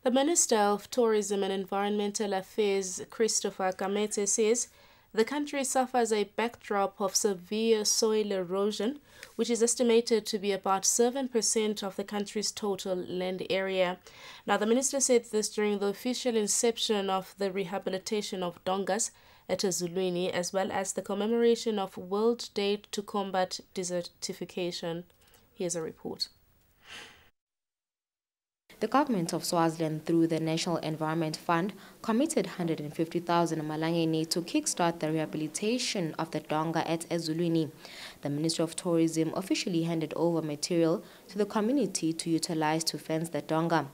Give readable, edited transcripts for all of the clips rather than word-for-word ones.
The Minister of Tourism and Environmental Affairs, Gamedze, says the country suffers a backdrop of severe soil erosion, which is estimated to be about 7% of the country's total land area. Now, the minister said this during the official inception of the rehabilitation of dongas at Zulwini, as well as the commemoration of World Day to combat desertification. Here's a report. The government of Swaziland, through the National Environment Fund, committed 150,000 malangeni to kickstart the rehabilitation of the donga at Zulwini. The Ministry of Tourism officially handed over material to the community to utilize to fence the donga.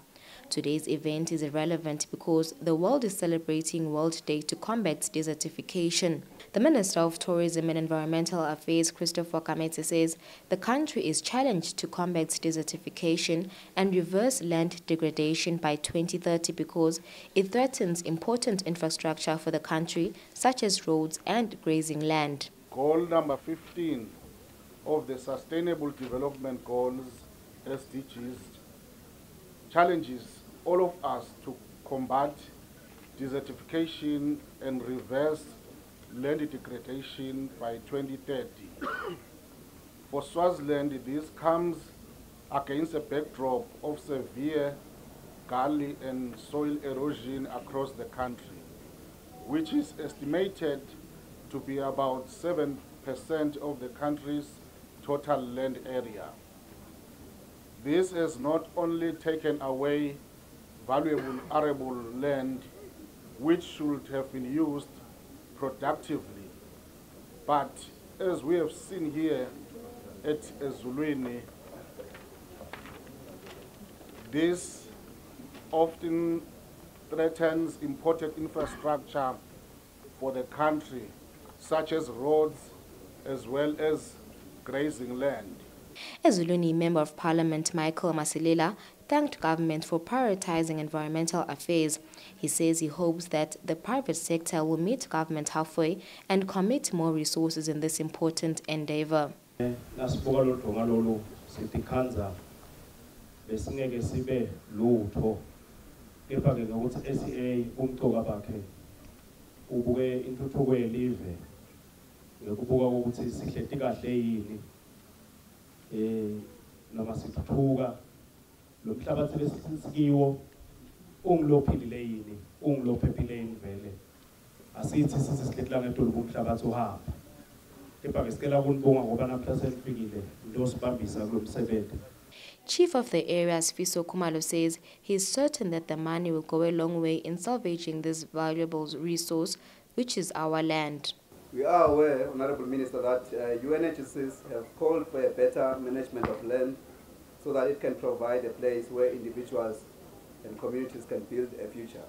Today's event is irrelevant because the world is celebrating World Day to combat desertification. The Minister of Tourism and Environmental Affairs, Gamedze, says the country is challenged to combat desertification and reverse land degradation by 2030 because it threatens important infrastructure for the country, such as roads and grazing land. Goal number 15 of the Sustainable Development Goals, SDGs, challenges all of us to combat desertification and reverse land degradation by 2030. For Swaziland, this comes against a backdrop of severe gully and soil erosion across the country, which is estimated to be about 7% of the country's total land area. This has not only taken away valuable arable land which should have been used productively, but as we have seen here at Zulwini, this often threatens important infrastructure for the country, such as roads as well as grazing land. A Zulwini Member of Parliament, Michael Masilela, thanked government for prioritizing environmental affairs. He says he hopes that the private sector will meet government halfway and commit more resources in this important endeavor. Noma sithuthuka lo mhlabathi lesisikiwo ungilophilile yini ungilophephile yini vele asithi sisihlekela ngedolobha umhlabathi uhamba kepha ke sikela kunibonga ngoba namhla senifikile into sibambisa kulomsebenzi. Chief of the area's Fiso Kumalo says he is certain that the money will go a long way in salvaging this valuable resource, which is our land. We are aware, Honorable Minister, that UN agencies have called for a better management of land so that it can provide a place where individuals and communities can build a future.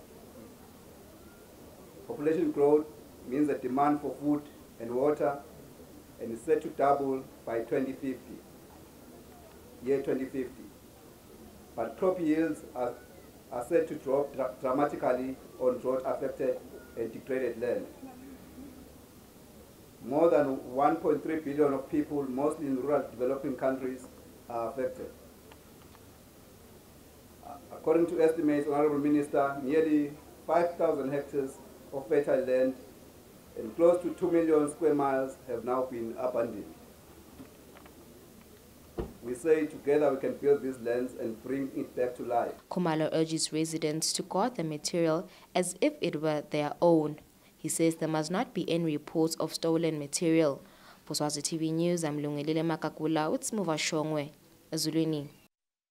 Population growth means the demand for food and water and is set to double by 2050, year 2050. But crop yields are set to drop dramatically on drought-affected and degraded land. More than 1.3 billion of people, mostly in rural developing countries, are affected. According to estimates, Honorable Minister, nearly 5,000 hectares of fertile land and close to 2 million square miles have now been abandoned. We say together we can build these lands and bring it back to life. Kumalo urges residents to guard the material as if it were their own. He says there must not be any reports of stolen material. For Swazi TV News, I'm Lungilile Makakula, Utsmuva Shongwe, Zulwini.